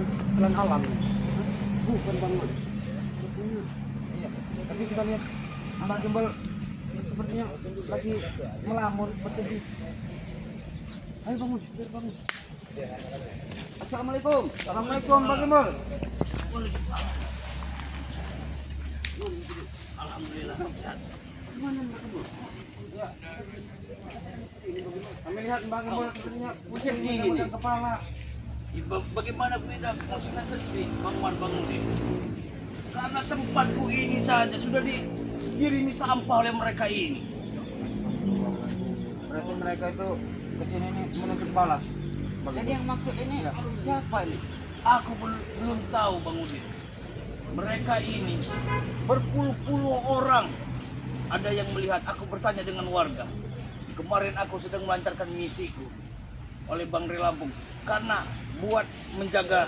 telan alam. Bukan Bang Mas. Iya. Tapi kita lihat Mbak Gembel sepertinya lagi melamun bersedih. Ayo bangun, biar bangun. Assalamualaikum. Assalamualaikum Mbak Gembel. Alhamdulillah sehat. Gimana Mbak Gembel? Ya. Kami lihat Mbak Gembel sepertinya pusing di kepala. Bagaimana tidak maksudnya sedih Bang Wan bangunin? Karena tempatku ini saja sudah dikirimi sampah oleh mereka ini. Berarti mereka itu kesini nih menuntut balas. Jadi yang maksud ini siapa ini? Aku belum tahu Bang Udin. Mereka ini berpuluh-puluh orang. Ada yang melihat, aku bertanya dengan warga. Kemarin aku sedang melancarkan misiku oleh Bang Relampung. Karena buat menjaga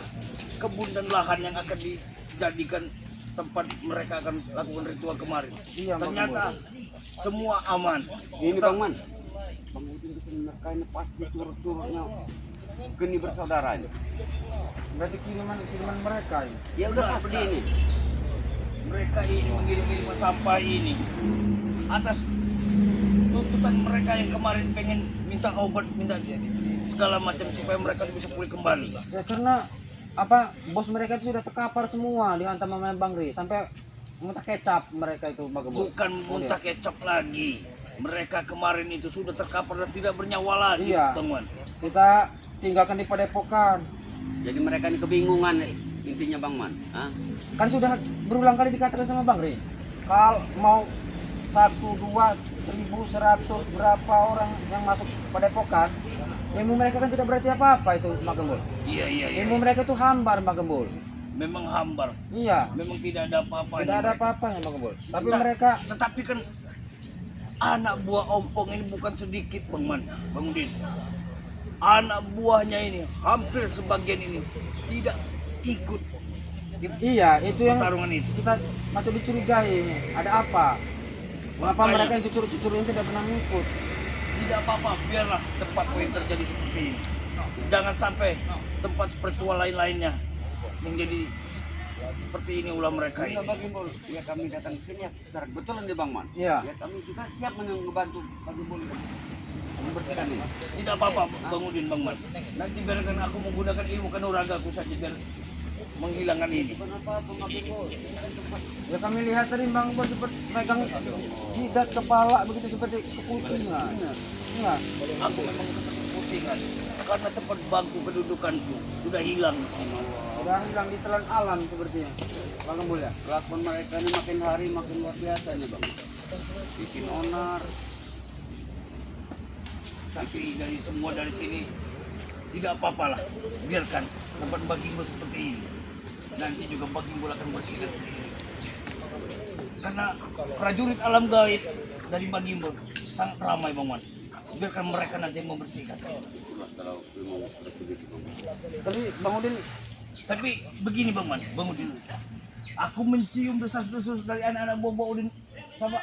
kebun dan lahan yang akan dijadikan tempat mereka akan lakukan ritual kemarin. Iya, ternyata semua aman. Ini Bang Man. Bang Udin bisa menerkainya pasti curut-curutnya geni bersaudara ini. Berarti kiriman mereka ini. Ya udah pasti ini. Mereka ini mengirim sampah ini atas tuntutan mereka yang kemarin pengen minta obat, minta segala macam supaya mereka bisa pulih kembali. Ya karena apa bos mereka itu sudah terkapar semua dihantam sama Bang Ri sampai muntah kecap mereka itu Bang Gembel. Bukan muntah kecap lagi. Mereka kemarin itu sudah terkapar dan tidak bernyawa lagi, Iya. Bang Wan. Kita tinggalkan di padepokan. Jadi mereka ini kebingungan intinya Bang Man. Hah? Kan sudah berulang kali dikatakan sama Bang Ri. Kalau mau 1, 2, 1.100 berapa orang yang masuk padepokan, ilmu mereka kan tidak berarti apa-apa itu Mbak Gembul. Iya. Ilmu mereka itu hambar Mbak Gembul. Memang hambar. Iya. Memang tidak ada apa-apa. Tidak ada apa-apanya Mbak Gembul. Tapi mereka Tetapi kan anak buah ompong ini bukan sedikit Bang Man, Bang Udin. Anak buahnya ini hampir sebagian ini tidak ikut iya itu yang pertarungan itu. kita masih dicurigai ini. Ada apa? Mengapa Makanya. mereka yang cucur-cucur ini tidak pernah mengikut? Tidak apa-apa, biarlah tempat yang terjadi seperti ini. Jangan sampai tempat spiritual lain-lainnya yang jadi seperti ini ulah mereka ini. Iya Bang Gembul, ya kami datang ke sini ya secara kebetulan nih Bang Man. Iya. Ya kami juga siap membantu Bang Gembul membersihkan ini. Tidak apa-apa Bang Udin, Bang Man. Nanti biarkan aku menggunakan ilmu kanuragaku saja biar menghilangkan ini. Kenapa Bang Gembul? Ya kami lihat tadi Bang Bos seperti pegang jidat kepala begitu seperti kepusingan. Iya. Aku memang seperti pusingan karena tempat bangku kedudukanku sudah hilang di sini. Udah hilang ditelan alam sepertinya. Bang Gembul ya. Kelakuan mereka ini makin hari makin luar biasa nih Bang. Bikin onar. Tapi dari semua dari sini tidak apa-apalah, biarkan tempat bagimu seperti ini. Nanti juga bagimu akan bersihkan sendiri. Karena prajurit alam gaib dari bagimu sangat ramai Bang Wan. Biarkan mereka nanti yang membersihkan. Itulah kalau memang seperti itu Bang. Tapi Bang Udin Tapi begini Bang Man, Bang Udin. Aku mencium desas-desus dari anak-anak buah Udin sama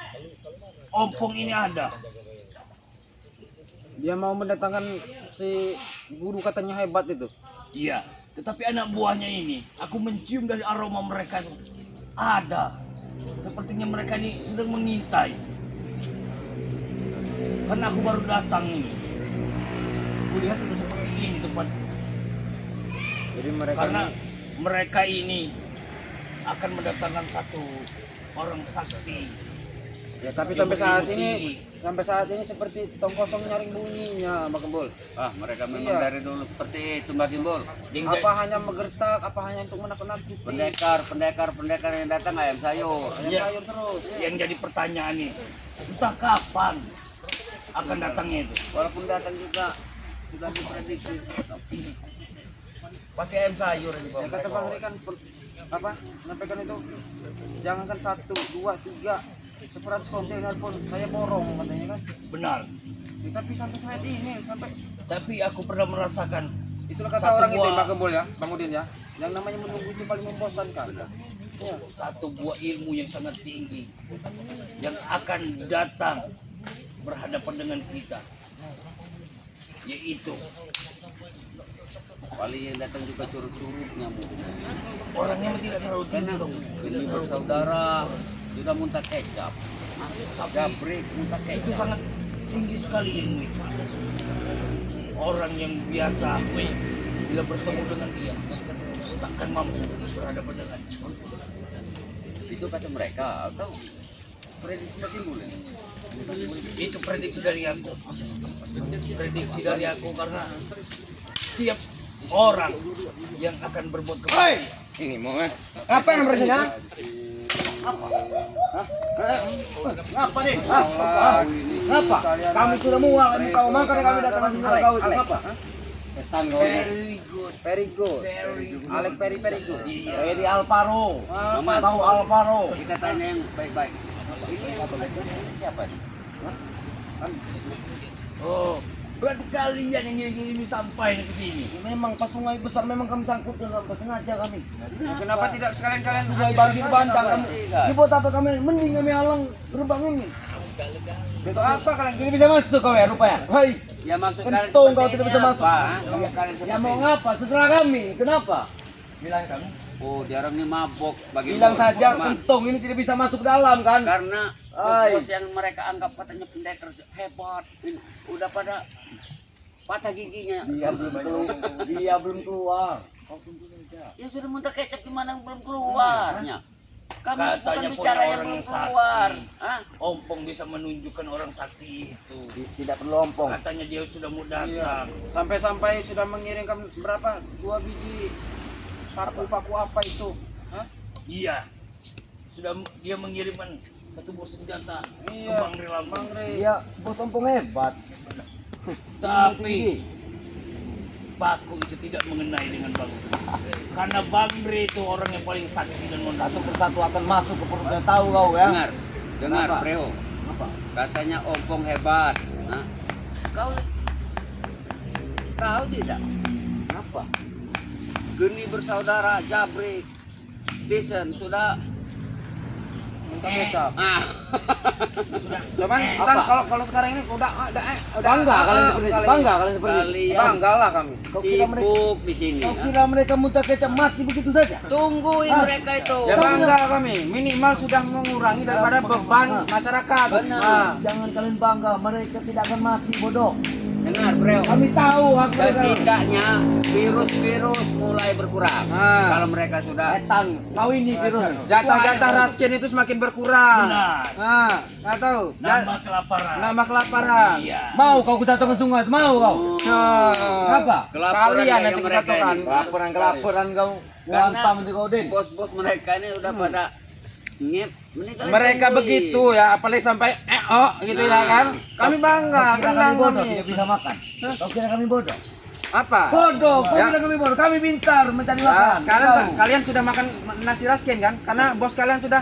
ompong ini ada. dia mau mendatangkan si guru katanya hebat itu. Iya, tetapi anak buahnya ini, aku mencium dari aroma mereka itu ada. Sepertinya mereka ini sedang mengintai. Karena aku baru datang ini. Kulihat sudah seperti ini tempat. Jadi mereka Karena ini, mereka ini akan mendatangkan satu orang sakti. ya tapi yang sampai saat ini seperti tong kosong nyaring bunyinya Bang Gembul. Ah, mereka memang Iya. dari dulu seperti itu Bang Gembul. Apa hanya menggertak, apa hanya untuk menakut-nakuti? Pendekar yang datang ayam sayur. Ayam Iya. sayur terus. Yang jadi pertanyaan ini, entah kapan akan datangnya itu. Walaupun datang juga sudah diprediksi. Pasti ayam sayur ini Bang. Ya, kata Bang Ri kan apa? Menyampaikan itu jangankan 1, 2, 3 100 kontainer pun saya borong katanya kan. Benar. Ya, tapi sampai saat ini Tapi aku pernah merasakan itulah kata satu orang itu buah- Bang Gembul ya, Bang Udin ya. Yang namanya menunggu itu paling membosankan. Ya. satu buah ilmu yang sangat tinggi yang akan datang berhadapan dengan kita. yaitu Paling yang datang juga curug-curugnya mungkin. orangnya tidak terlalu tinggi. Karena ini bersaudara sudah muntah kecap. Jabrik muntah Itu kecap. sangat tinggi sekali ilmu itu. Orang yang biasa bila bertemu dengan dia takkan mampu berhadapan dengannya. Itu kata mereka atau prediksi timbul ini? Itu prediksi dari aku. Prediksi dari aku karena setiap orang yang akan berbuat kepada dia. Ini mau Apa yang bersih? Ngapa nih? Apa? Kami sudah mual, ini kau makan kami datang lagi kau itu apa? Setan kau ini. Very good. Alek very good. Iya. Very Alvaro. Mama, Tahu Alvaro. kita tanya yang baik-baik. Ini yang siapa nih? Oh, berarti kalian yang ngirim sampai ke sini. Memang pas sungai besar memang kami sangkut dengan sengaja kami. Kenapa tidak sekalian kalian Sungai banjir bandang kami. Ini buat apa kami? Mending kami halang gerbang ini. Untuk apa kalian tidak bisa masuk kau ya rupanya? Hai. Ya maksud kalian Kentung kau seperti tidak ini bisa masuk. apa? Kalau kalian Ya seperti mau ini. ngapa? Seserah kami. Kenapa? Bilang kami. Oh, dia orang ini mabok bagi Bilang saja kentung ini tidak bisa masuk dalam kan? karena Hai. bos yang mereka anggap katanya pendekar hebat ini udah pada patah giginya. Dia belum keluar. Ya sudah muntah kecap gimana belum keluarnya? Kamu bukan Katanya bicara punya yang orang belum yang keluar. sakti. Hah? Ompong bisa menunjukkan orang sakti itu. Tidak perlu ompong. Katanya dia sudah mau datang. Sampai-sampai sudah mengirimkan berapa? 2 biji paku-paku apa itu? Hah? Iya. Sudah dia mengirimkan satu bos senjata ke Iya, Bang Ri Lampung. Bang Rey. Dia bos ompong hebat. Tapi Paku itu tidak mengenai dengan Bang Ri. Karena Bang Ri itu orang yang paling sakti dan Satu mondak. persatu akan masuk ke perutnya, tahu kau ya? Dengar, Apa? Preo. Apa? Katanya Ompong hebat. Hah? Kau tahu tidak? Apa? Geni bersaudara, Jabrik, Disen sudah. Muntah kecap. Ah, Cuman kita kalau sekarang ini udah Bangga kalian seperti itu. Bangga kalian seperti itu. kalian Bangga lah kami. Kau kira mereka, sibuk di sini. kau Hah? kira mereka muntah kecap mati begitu saja? Tungguin Ah. mereka itu. Ya bangga kami. Minimal sudah mengurangi daripada beban masyarakat. Benar. Nah, Jangan kalian bangga, mereka tidak akan mati bodoh. Dengar, Preo. Kami tahu hak mereka. Setidaknya virus-virus mulai berkurang. Ah. Kalau mereka sudah Etang, kau ini virus. jatah-jatah raskin itu semakin berkurang. Benar. Nah, nggak tahu. Nambah kelaparan. Nambah kelaparan. Iya. Mau kau kejatuhan sungai, mau kau? Apa? kelaparan Kalian kayak nanti mereka kesatuan. ini. Kelaparan kau. Karena Gampang itu kau Den. bos-bos mereka ini udah pada ngep. Mereka begitu ya, apalagi sampai gitu ya kan. Kami bangga, Kau kira kami senang bodoh, kami. tidak bisa makan. Kau kira kami bodoh? Apa? Bodoh, kau Ya. kira kami bodoh. Kami pintar mencari Nah, makan. sekarang Tahu. kalian sudah makan nasi raskin kan? Karena bos kalian sudah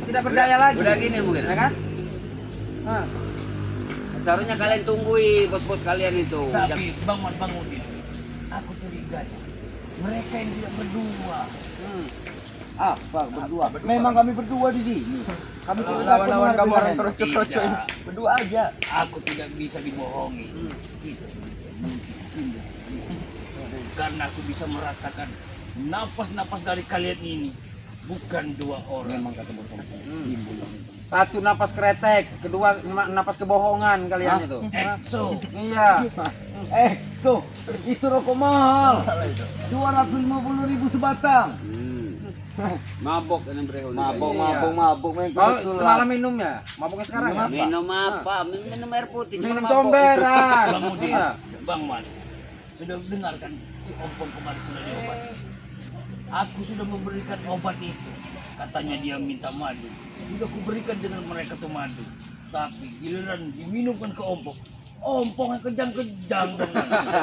tidak berdaya lagi. Udah gini mungkin. Ya kan? Nah, Seharusnya kalian tunggui bos-bos kalian itu. Tapi Bang Udin, aku curiga mereka yang tidak berdua. Apa berdua? Memang kami berdua di sini. Kami tidak lawan-lawan pernah kamu orang dengar. kerucut-kerucut ini. Tidak. Berdua aja. Aku tidak bisa dibohongi. Tidak bisa mungkin. Karena aku bisa merasakan napas-napas dari kalian ini bukan dua orang. Memang kata bos ompong. satu napas kretek, kedua napas kebohongan kalian itu. Exo. Iya. Tuh, itu rokok mahal. 250.000 sebatang. Mabok ini Bro. Mabok, Iya. mabok, main Oh, kebetulan. semalam minum ya? Mabuknya sekarang ya? Minum apa? Minum air putih. Minum cuma mabok. comberan. Bang Udin, Ah. Bang Man, sudah dengarkan si Ompong kemarin sudah diobati. Aku sudah memberikan obat itu. Katanya dia minta madu. Sudah kuberikan dengan mereka tuh madu. Tapi giliran diminumkan ke Ompong, Ompong yang kejang-kejang dong.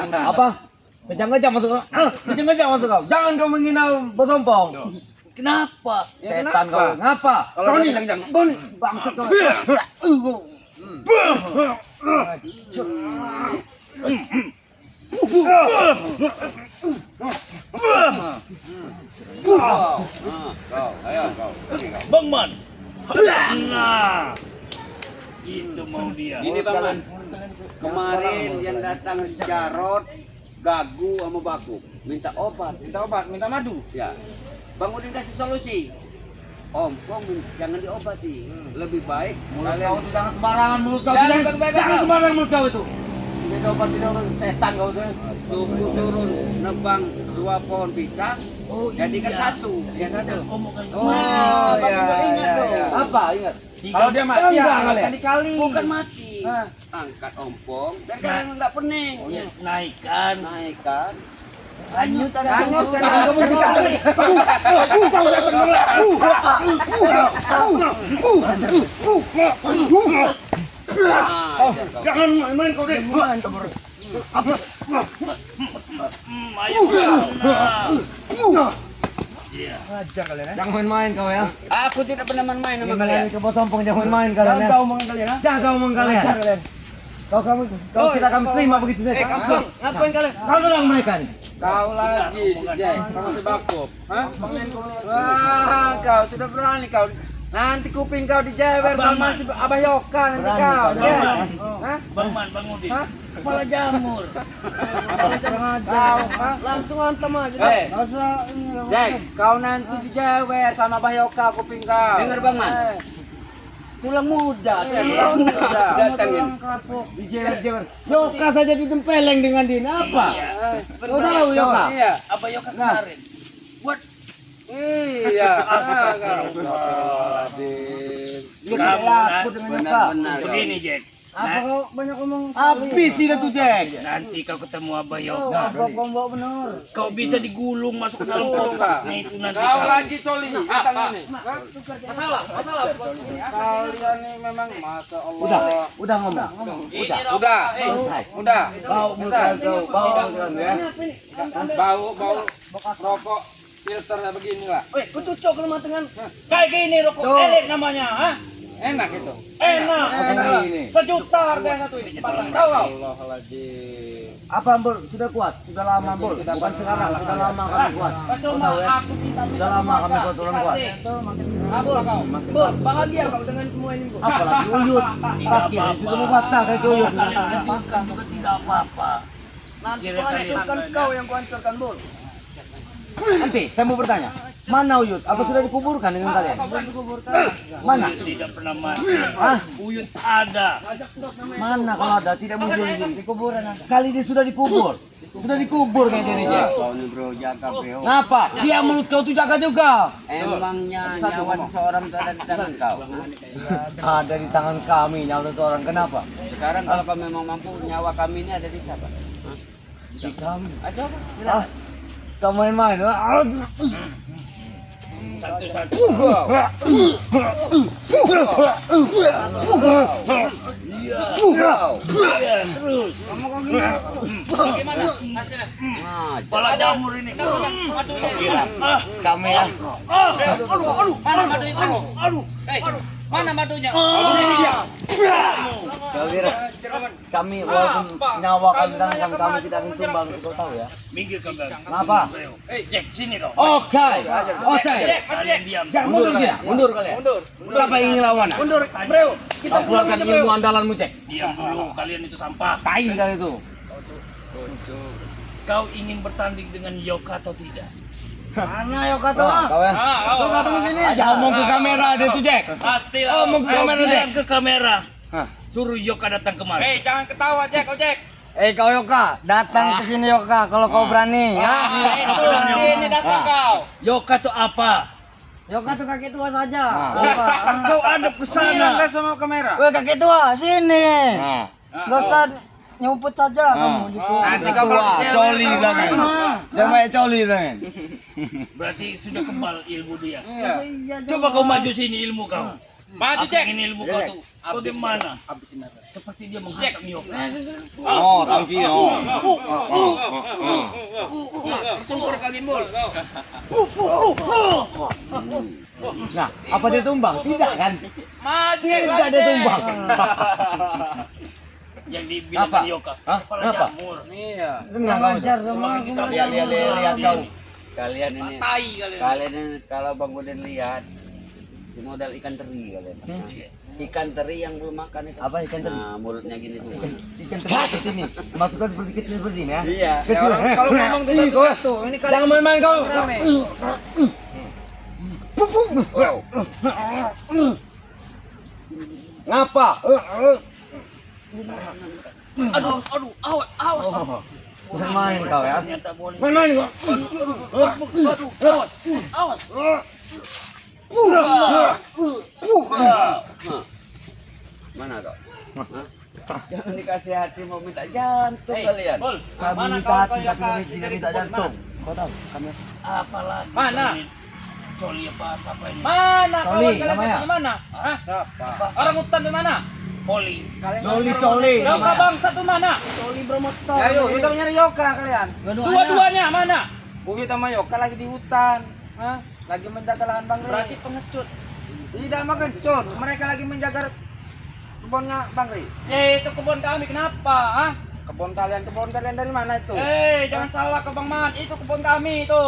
Apa? Kejang-kejang masuk kau. Kejang-kejang masuk kau. Jangan kau menghina bos ompong. Kenapa? Ya, Setan kenapa? kau. Ngapa? Kalau Kau dia nih kejang. Boni, bangsat kau. Kau, ayo kau. Pergi kau. Bang Man. Nah, itu mau dia. Ini Bang Man. Kemarin yang datang Jarot, Gagu sama Baku minta obat. Minta madu. Ya. Bang Udin kasih solusi. Ompong jangan diobati. Lebih baik Mulut kalian kau tuh jangan sembarangan mulut kau. Jangan Jangan bang-bang jangan kau. sembarangan mulut kau itu. Tidak obat tidak orang setan kau tuh. suruh nebang 2 pohon pisang, Oh, jadikan iya. satu. Ya kan tuh. Omongan Oh, Bang Iqbal ingat tuh. Apa ingat? Kalau dia mati ya, Enggak, angkat kali. dikali. Bukan mati. Hah. Angkat ompong dan kalian enggak pening. Oh, ya, naikkan. Naikkan. Hanyutkan. Hanyutkan. Kamu dikali. Jangan main-main kau deh. Ayo sana. Iya. Ajar kalian ya. Jangan main-main kau ya. Aku tidak pernah main-main sama Ini kalian. ke Bosompong jangan main-main kalian. Jangan ya. kau omongin kalian ha. Jangan kau omong kalian. Ajar kalian. Kau tidak akan terima begitu saja. Ngapain kalian? Kau tolong mereka nih. Kau lagi, Jack. Kamu si Bakub. Hah? Wah, kau sudah berani kau. Nanti kuping kau dijewer sama si Abah Yoka nanti Berani kau. kau, Ya. berani. Hah? Bang Man, Bang Udin. Hah? Kepala jamur. Kau, hah? Langsung antem aja. Eh, Kau usah Jack. Kau nanti dijewer sama Abah Yoka kuping kau. Dengar, Bang Man. Eh, Tulang muda. tulang muda. Datangin. dijewer-jewer. Yoka saja ditempeleng dengan dia. Apa? Iya. Kau tahu Yoka? Iya. Apa Yoka kemarin? Buat Iya. Lu Kamu, takut dengan Yoka. Benar-benar. begini, Jack. Apa Nah, kau banyak ngomong? Habis tidak tuh Jack. nanti kau ketemu Abah Oh, Yoka. apa kau bawa benar? Kau bisa digulung masuk ke dalam kotak. Nah, itu nanti Kau lagi coli. Datang ini. Masalah. Kalian ini memang Masya Udah, Allah. udah ngomong. Udah. Udah. Bau mulut kau, bau mulut ya. Bau rokok filter beginilah. Weh, kau cocok rumah dengan kayak gini rokok elit namanya, ha? Enak itu. Enak. Enak ini. 1 juta harga yang satu ini. Patang tahu kau? Allahumma. Apa Bol? Sudah kuat? Sudah lama Bol? Bukan sekarang, sudah lama kami kuat. Cuma Tahu ya? aku minta Sudah lama kami kuat, turun kuat. Apa kau? Bol, Bahagia kau dengan semua ini. apalagi uyut. Kaki itu mau patah kayak uyut. Makan juga tidak apa-apa. Nanti Kira kau hancurkan kalian- kau yang kau hancurkan Bol. Nanti saya mau bertanya, mana uyut? Apa sudah dikuburkan dengan kalian? Mana? Uyut tidak pernah mati. Ah, Uyut ada. mana kalau ada tidak muncul di kuburan? Kali dia sudah dikubur. Sudah dikubur kayak gini Jack. Kau nih bro, jaga bro. Ngapa? Dia mulut kau tuh jaga juga. Emangnya nyawa seseorang itu ada di tangan kau? Ada di tangan kami nyawa seorang. Kenapa? Sekarang kalau kau memang mampu, nyawa kami ini ada di siapa? Di kami. Ayo apa? Ah, kau main-main. Ah, Satu-satu. Iya, terus. Bagaimana hasilnya? Nah, Kepala jamur ini. Ah, Kami ya. mana madu itu? Mana madunya? Kau kira kami walaupun nyawa kami tangkap kami tidak akan tumbang. Kau tahu ya? minggir kau Bang. Kenapa? Jack, sini kau. Oke. Oke. Kalian diam. Jangan mundur kita. Mundur kalian. Siapa yang ingin lawan? Mundur, bro. Kau keluarkan ilmu andalanmu Cek. Diam dulu, kalian itu sampah. Tai kali itu. Kau ingin bertanding dengan Yoka atau tidak? Mana Yoka tuh? Kau ya. Kau datang sini. Jangan ngomong ke kamera ada itu Jack. Hasil ngomong ke kau kamera, bilang Jack. ke kamera. Hah. Suruh Yoka datang kemari. Jangan ketawa, Jack, ojek. Kau Yoka, datang ke sini Yoka kalau kau berani. Ya. Sini datang kau. Yoka tuh apa? Yoka tuh kakek tua saja. Kau hadap ke sana. sama kamera. Weh kakek tua, sini. Nah. Gak usah nyumput saja kamu. Nanti kau Wah, kalau coli bilangin. Jangan banyak coli bilangin. Berarti sudah kebal ilmu dia. Iya, Coba kau maju sini ilmu kau. Maju, Apa Jack. yang ilmu kau tuh? Bagaimana? Seperti dia menghantam Yoka. Oh, tangki. Oh. Sempur kali mul. Nah, apa dia tumbang? Tidak kan? Maju, Tidak dia tumbang. Yang dibilang Apa? Yoka. Hah? Kepala Kenapa? jamur. Iya. Tenang kau. Semakin kita Lihat kau. Kalian ini, Tai kalian. kalian ini kalau Bang Udin lihat, Model ikan teri kalian. Ikan teri yang belum makan itu. Apa ikan teri? Nah, mulutnya gini tuh. Ikan teri ini. Masukkan seperti kecil seperti ini ya. Iya. Kecil. Kalau ngomong tuh satu, ini kalian Jangan main-main kau. rame. Ngapa? Aduh, awas. Bukan main kau ya. Ternyata boleh. Main-main kau. Aduh, awas. Mana kau? Hah? Jangan dikasih hati mau minta jantung kalian. Bol, Kami mana minta kau hati kayak tapi tidak minta jantung. Kau tahu? Kami Apalagi Mana? Coli apa siapa ini? Mana Coli, kawan kalian namanya. di mana? Hah? Siapa? Orang hutan di mana? Poli. Coli. Yoga bangsa tuh mana? Coli Bromosto. Ya yuk, kita nyari Yoga kalian. Dua-duanya mana? Ugi sama Yoga lagi di hutan. Hah? Lagi menjaga lahan Bang Rey. Berarti pengecut. Tidak makan cut, mereka lagi menjaga kebunnya Bang Rey. Itu kebun kami kenapa? Hah? Kebun kalian dari mana itu? Jangan salah ke Bang Man, itu kebun kami itu.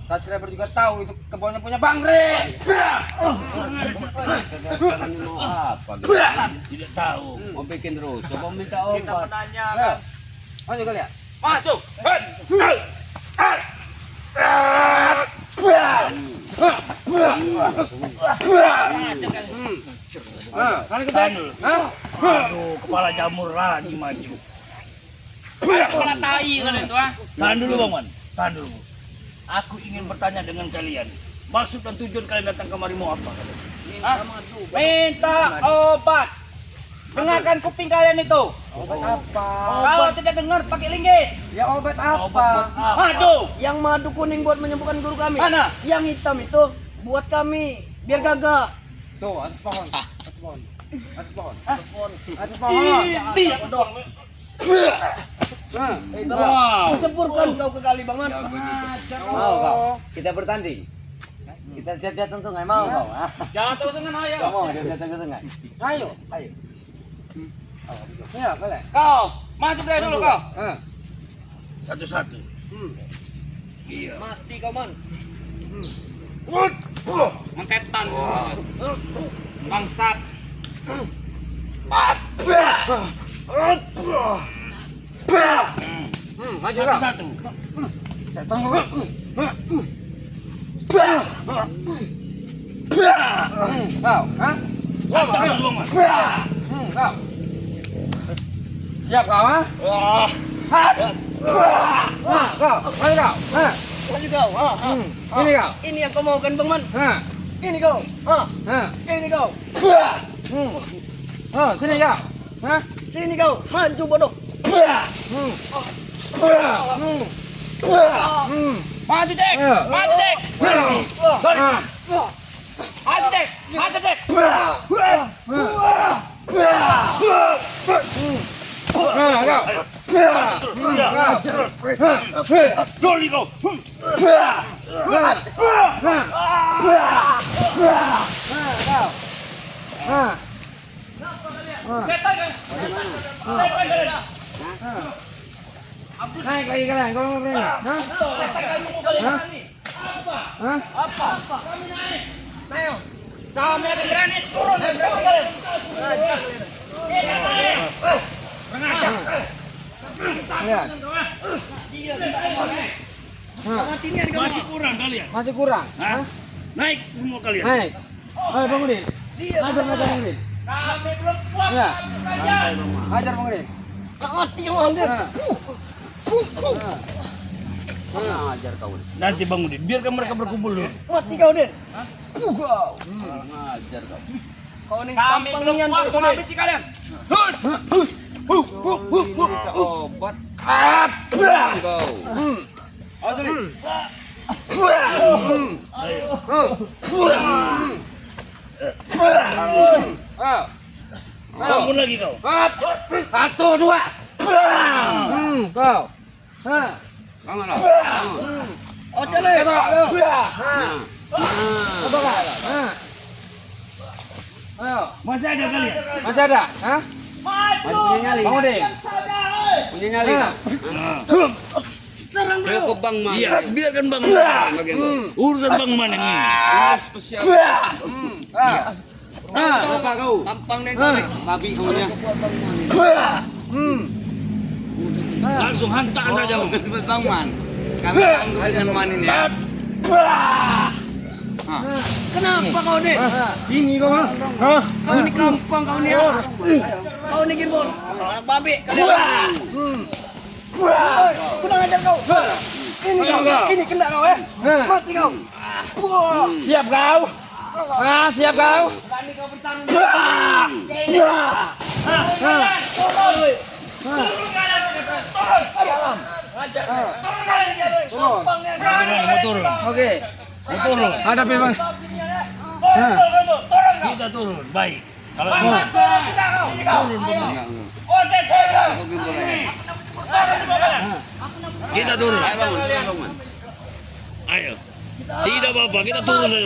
Subscriber juga tahu itu kebunnya punya Bang Rey. Mau apa? Tidak tahu. Mau bikin terus. Coba minta Kita obat. menanya Ya. kan. Maju kalian. Maju. Kalian kita. Hah? Aduh, kepala jamur lagi maju. Kepala tai kalian tuh, ah. Tahan dulu, Bang Man. Tahan dulu. Aku ingin bertanya dengan kalian. Maksud dan tujuan kalian datang kemari mau apa? Hah? Minta obat. Dengarkan kuping kalian itu. Obat apa? Kalau tidak dengar pakai linggis. Ya obat Obat apa? apa? Madu. Yang madu kuning buat menyembuhkan guru kami. Mana? Yang hitam itu buat kami biar gagah. Tuh, atas pohon. Atas pohon. Atas pohon. Atas pohon. Lihat dong. Nah, Wow. Kucempurkan kau ke kali Bang Man. Mau kau? Kita bertanding. Kita jatuh ke sungai mau kau? Jangan terus dengan ayo. Kau mau jatuh ke sungai? ayo. Ayo. Ya, kalian. Kau maju dari dulu kau. Satu-satu. Iya. Mati kau Man. Mentetan. Bangsat. Maju kau. Satu-satu. Kau, hah? Satu dulu, Bang Man. Kau. Siap kau, hah? Wah. Nah, kau, maju kau. Hah? Maju kau. Ini kau. Ini yang kau mau kan Bang Man? Hah? Ini kau. Hah? Ini kau. Sini kau. Hah? Sini kau. Maju bodoh. Maju Dek. Maju Dek. Maju Dek. Maju Dek. Doli kau. Naik lagi kalian, kau mau berani? Hah? Hah? Kami akan berani turun dari kalian. Lihat. Masih kurang kalian. Masih kurang. Hah? Naik semua kalian. Naik. Ayo Bang Udin. Ajar Bang Udin. Kami belum puas Ya. saja. Ajar Bang Udin. Mati kau Bang. Ajar kau. Nanti Bang Udin, biarkan mereka berkumpul dulu. Mati kau Den. Ajar kau. Kau nih Kami tampang belum nian puas kau Den. menghabisi kalian. Kita obat. Kau. Bangun lagi kau. Satu, dua. Kau. Hah. Bangun lah. Oh cale. Coba kau. Hah. Ayo. Masih ada kalian. Masih ada? Hah? Masih punya nyali. Bang Udin. Punya nyali kau. Nah. Serang Ke Bang Man. Iya, biarkan Bang Man. Urusan Bang Man yang ini. Ini spesial. Apa kau? Tampang dan kau. Babi kaunya. Langsung hantar saja. Kesebut Bang Man. Kami tangguh dengan Man ini ya. Kenapa kau nih? Ini kau. Kau ini gampang kau nih. Kau ini gimbal. Anak babi kalian. Kurang ajar kau. Ini kau. Ini kena kau ya. Mati kau. Siap kau. Siap kau. Mau turun. Oke. Mau turun. Hadapi Bang. Kita turun. Baik. Kalau kita turun. Ayo. Tidak apa-apa, kita turun saja.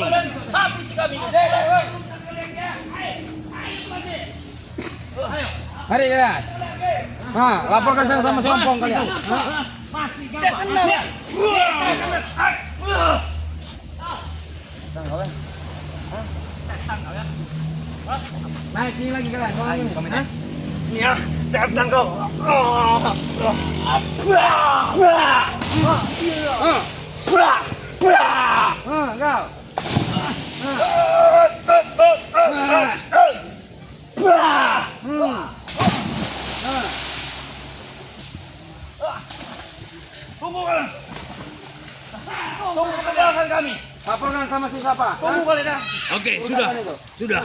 Mari kalian. Laporkan saya sama Sompong kalian. Naik sini lagi kalian. Ini ya, saya tangkap. Kau. Tunggu kalian. Tunggu keberangkatan kami. Laporkan sama si siapa? Tunggu kalian. Oke, sudah.